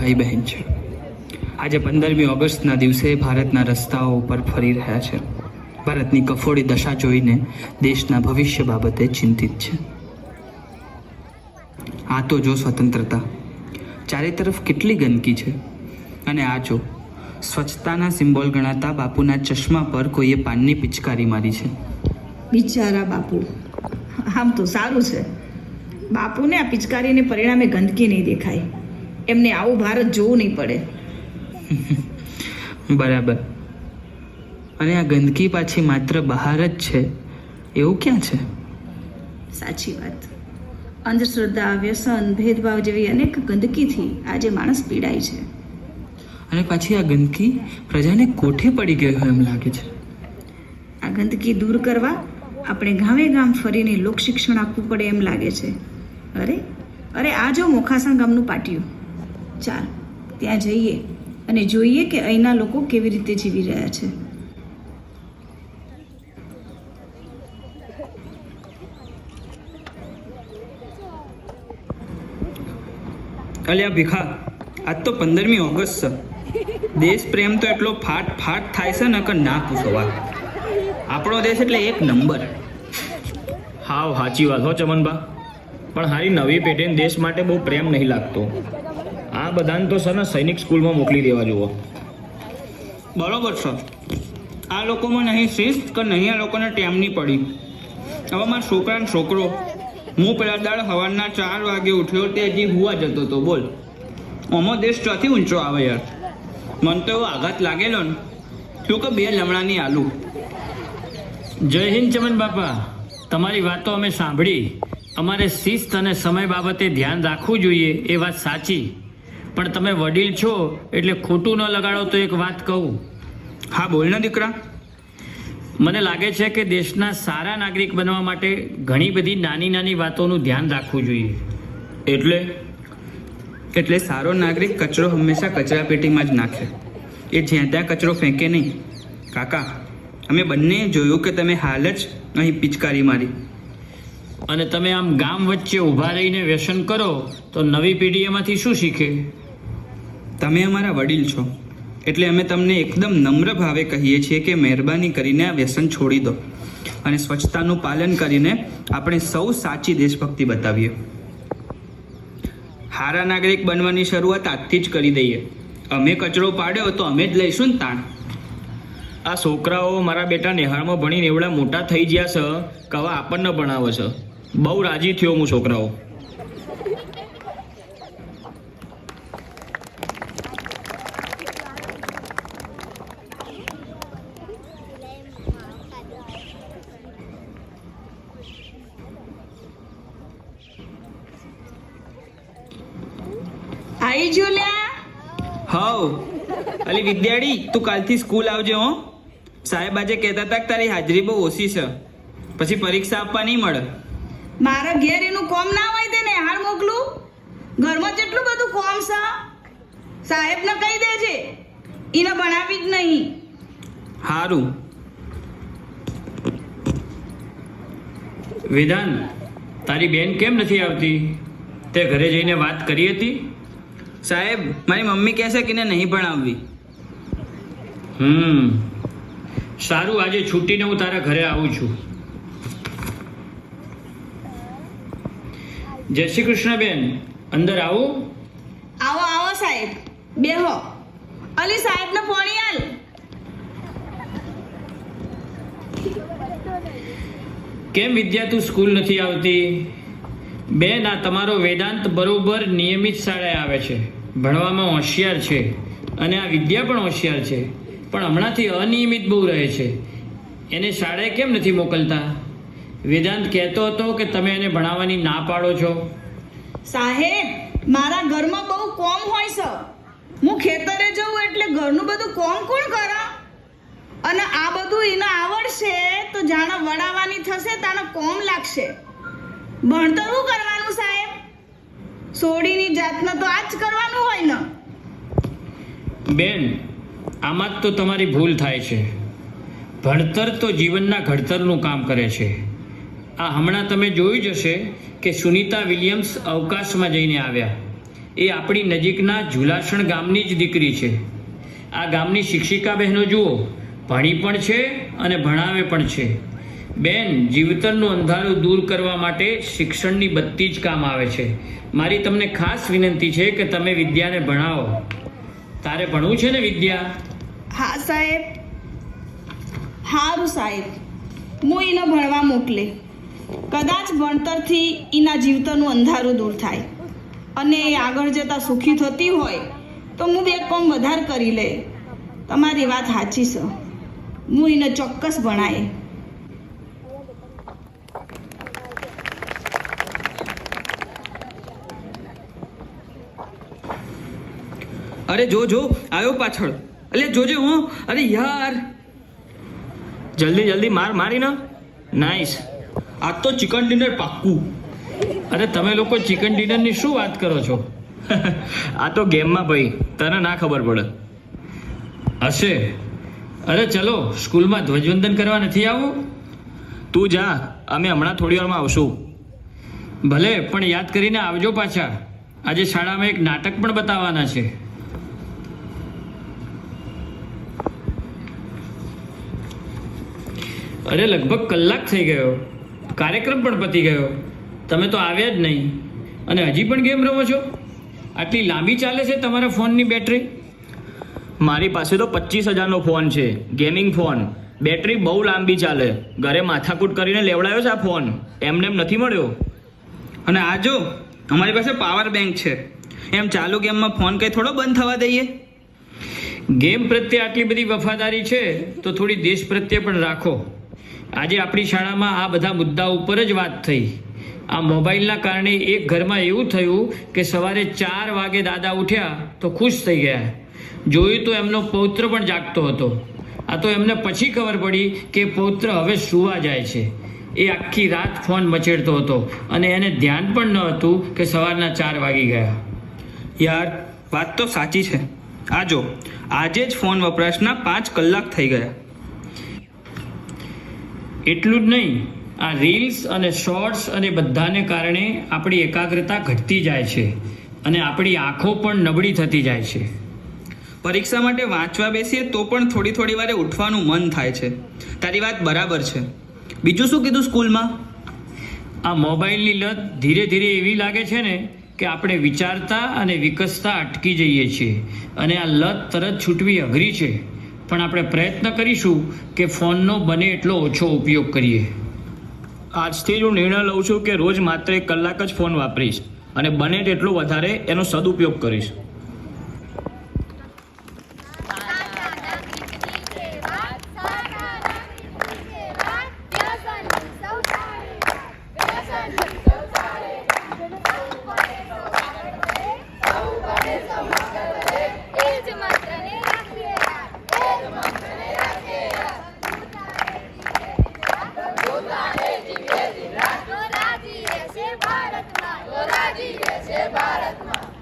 ભાઈ બહેન છે. આજે 15મી ઓગસ્ટના દિવસે ભારતના રસ્તાઓ ઉપર ફરી રહ્યા છે. ભારતની કફોડી દશા જોઈને દેશના ભવિષ્ય બાબતે ચિંતિત છે. આ તો જો સ્વતંત્રતા, ચારે તરફ કેટલી ગંદકી છે. અને આ જો સ્વચ્છતાના સિમ્બોલ ગણાતા બાપુના ચશ્મા પર કોઈએ પાનની પિચકારી મારી છે. બિચારા બાપુ, આમ તો સારું છે, બાપુને આ પિચકારીને પરિણામે ગંદકી નહીં દેખાય. એમને આવું ભારત જોવું નહીં પડે. બરાબર. અને આ ગંદકી પાછી માત્ર બહાર જ છે એવું ક્યાં છે? સાચી વાત. અંધશ્રદ્ધા, વ્યસન, ભેદભાવ જેવી અનેક ગંદકીથી આજે માણસ પીડાય છે. અને પાછી આ ગંદકી પ્રજાને કોઠે પડી ગઈ હોય એમ લાગે છે. આ ગંદકી દૂર કરવા આપણે ગામે ગામ ફરીને લોક શિક્ષણ આપવું પડે એમ લાગે છે. અરે આ જો મોખાસણ ગામનું પાટિયું. ચાલ ત્યાં જઈએ અને જોઈએ કે અહીંના લોકો કેવી રીતે જીવી રહ્યા છે. અલ્યા ભીખા, આજ તો 15મી ઓગસ્ટ છે. દેશ પ્રેમ તો એટલો ફાટ થાય છે ને કે ના પૂછો વાત. આપણો દેશ એટલે એક નંબર. હાવ સાચી વાત હો ચમનબા. પણ હારી નવી પેઢીને દેશ માટે બહુ પ્રેમ નહીં લાગતો. આ બધાને તો સર સૈનિક સ્કૂલમાં મોકલી દેવા જુઓ. બરોબર છે. આ લોકોમાં નહીં શિસ્ત કે નહીં આ લોકોને ટેમ નહીં પડી. હવે મારા છોકરાનો છોકરો, હું પેલા દાડ સવારના 4 વાગે ઉઠ્યો તે હજી હુવા જતો હતો. બોલ, આમાં દેશ ચોથી ઊંચો આવે યાર. મને તો એવો આઘાત લાગેલો ને શું કે 2 લમણાની આલુ. જય હિન્દ ચમન બાપા. તમારી વાતો અમે સાંભળી. અમારે શિસ્ત અને સમય બાબતે ધ્યાન રાખવું જોઈએ એ વાત સાચી, પણ તમે વડીલ છો એટલે ખોટું ન લગાડો તો એક વાત કહું. હા બોલ ને દીકરા. મને લાગે છે કે દેશના સારા નાગરિક બનવા માટે ઘણી બધી નાની નાની વાતોનું ધ્યાન રાખવું જોઈએ. એટલે સારો નાગરિક કચરો હંમેશા કચરા પેટીમાં જ નાખે. એ જ્યાં ત્યાં કચરો ફેંકે નહીં. કાકા, અમે બંને જોયું કે તમે હાલ જ અહીં પિચકારી મારી. અને તમે આમ ગામ વચ્ચે ઊભા રહીને વ્યસન કરો તો નવી પેઢી એમાંથી શું શીખે? તમે અમારા વડીલ છો એટલે અમે તમને એકદમ નમ્ર ભાવે કહીએ છીએ કે મહેરબાની કરીને આ વ્યસન છોડી દો અને સ્વચ્છતાનું પાલન કરીને આપણે સૌ સાચી દેશભક્તિ બતાવીએ. સારા નાગરિક બનવાની શરૂઆત આજથી જ કરી દઈએ. અમે કચરો પાડ્યો તો અમે જ લઈશું ને તાણ. આ છોકરાઓ મારા બેટા નિહાળમાં ભણીને એવડા મોટા થઈ ગયા છે કે હવે આપણને ભણાવે છે. બહુ રાજી થયો હું છોકરાઓ. આવી જો લ્યા. હવ અલી વિદ્યાડી, તું કાલથી સ્કૂલ આવજે હો. સાહેબ આજે કહેતા હતા કે તારી હાજરી બહુ ઓછી છે, પછી પરીક્ષા આપવા નહીં મળે. મારા ઘેર એનું કોમ ના હોય તેને હાલ મોકલું? ઘરમાં જેટલું બધું કોમ છે. સાહેબને કહી દેજે એને ભણાવી જ નહીં. સારું. વેદાંત, તારી બેન કેમ નથી આવતી? તે ઘરે જઈને વાત કરી હતી? સાહેબ, મારી મમ્મી કહેશે કે એને નહીં ભણાવવી. સારું, આજે છૂટીને હું તારા ઘરે આવું છું. જય શ્રી કૃષ્ણ બેન, અંદર આવું? આવો આવો સાહેબ, બેહો. અલી સાહેબને પાણી આલ. કેમ વિદ્યા, તું સ્કૂલ નથી આવતી? બેન, આ તમારો વેદાંત બરોબર નિયમિત શાળાએ આવે છે, ભણવામાં હોશિયાર છે, અને આ વિદ્યા પણ હોશિયાર છે, પણ હમણાંથી અનિયમિત બહુ રહે છે. એને શાળાએ કેમ નથી મોકલતા? વેદાંત કહેતો હતો કે તમે એને ભણાવવાની ના પાડો છો. સાહેબ, મારા ઘરમાં બહુ કોમ હોય છે. હું ખેતરે જઉં એટલે ઘરનું બધું કોમ કોણ કરે? અને આ બધું એને આવડશે તો જાણે વડાવાની થશે તાણે કોમ લાગશે. ભણતર શું કરવાનું સાહેબ? સોડીની જાતને તો આ જ કરવાનું હોય ને. બેન, આમાં જ તો તમારી ભૂલ થાય છે. ભણતર તો જીવનના ઘડતરનું કામ કરે છે. આ હમણાં તમે જોયું જ હશે કે સુનીતા વિલિયમ્સ અવકાશમાં જઈને આવ્યા. એ આપણી નજીકના ઝુલાસણ ગામની જ દીકરી છે. આ ગામની શિક્ષિકા બહેનો જુઓ, ભણી પણ છે અને ભણાવે પણ છે. બેન, જીવતરનું અંધારું દૂર કરવા માટે શિક્ષણની બત્તી જ કામ આવે છે. મારી તમને ખાસ વિનંતી છે કે તમે વિદ્યાને ભણાવો. તારે ભણવું છે ને વિદ્યા? હા સાહેબ. સારું સાહેબ, હું એને ભણવા મોકલે. કદાચ ભણતરથી એના જીવતરનું અંધારું દૂર થાય અને એ આગળ જતાં સુખી થતી હોય તો હું 2 કામ વધારે કરી લે. તમારી વાત સાચી છે, હું એને ચોક્કસ ભણાય. અરે જો જો આવ્યો પાછળ. અલે જોજે હો. અરે યાર, જલ્દી જલ્દી મારી ના. નાઈસ. આજ તો ચિકન ડિનર પાક્કું. અરે તમે લોકો ચિકન ડિનરની શું વાત કરો છો? આ તો ગેમમાં ભાઈ, તને ના ખબર પડે. હશે. અરે ચલો, સ્કૂલમાં ધ્વજવંદન કરવા નથી આવવું? તું જા, અમે હમણાં થોડી વારમાં આવશું. ભલે, પણ યાદ કરીને આવજો પાછા. આજે શાળામાં એક નાટક પણ બતાવવાના છે. અરે લગભગ કલાક થઈ ગયો, કાર્યક્રમ પણ પતી ગયો, તમે તો આવ્યા જ નહીં અને હજી પણ ગેમ રમો છો? આટલી લાંબી ચાલે છે તમારા ફોનની બેટરી? મારી પાસે તો 25,000નો ફોન છે, ગેમિંગ ફોન. બેટરી બહુ લાંબી ચાલે. ઘરે માથાકૂટ કરીને લેવડાવ્યો છે આ ફોન, એમને એમ નથી મળ્યો. અને આ જો, અમારી પાસે પાવર બેંક છે. એમ ચાલુ ગેમમાં ફોન કંઈ થોડો બંધ થવા દઈએ? ગેમ પ્રત્યે આટલી બધી વફાદારી છે તો થોડી દેશ પ્રત્યે પણ રાખો. આજે આપણી શાળામાં આ બધા મુદ્દા ઉપર જ વાત થઈ. આ મોબાઈલના કારણે એક ઘરમાં એવું થયું કે સવારે 4 વાગે દાદા ઉઠ્યા તો ખુશ થઈ ગયા. જોયું તો એમનો પૌત્ર પણ જાગતો હતો. આ તો એમને પછી ખબર પડી કે પૌત્ર હવે સૂવા જાય છે. એ આખી રાત ફોન મચેડતો હતો અને એને ધ્યાન પણ ન હતું કે સવારના 4 વાગી ગયા. યાર, વાત તો સાચી છે. આ જો, આજે જ ફોન વપરાશના 5 કલાક થઈ ગયા. એટલું જ નહીં, આ રીલ્સ અને શોર્ટ્સ અને બધાને કારણે આપણી એકાગ્રતા ઘટતી જાય છે અને આપણી આંખો પણ નબળી થતી જાય છે. પરીક્ષા માટે વાંચવા બેસીએ તો પણ થોડી વારે ઉઠવાનું મન થાય છે. તારી વાત બરાબર છે. બીજું શું કીધું સ્કૂલમાં? આ મોબાઈલની લત ધીરે ધીરે એવી લાગે છે ને કે આપણે વિચારતા અને વિકસતા અટકી જઈએ છીએ અને આ લત તરત છૂટવી અઘરી છે. પણ આપણે પ્રયત્ન કરીશું કે ફોનનો બને એટલો ઓછો ઉપયોગ કરીએ. આજથી જ હું નિર્ણય લઉં છું કે રોજ માત્ર 1 કલાક જ ફોન વાપરીશ અને બને તેટલો વધારે એનો સદુપયોગ કરીશ. ભારતમાં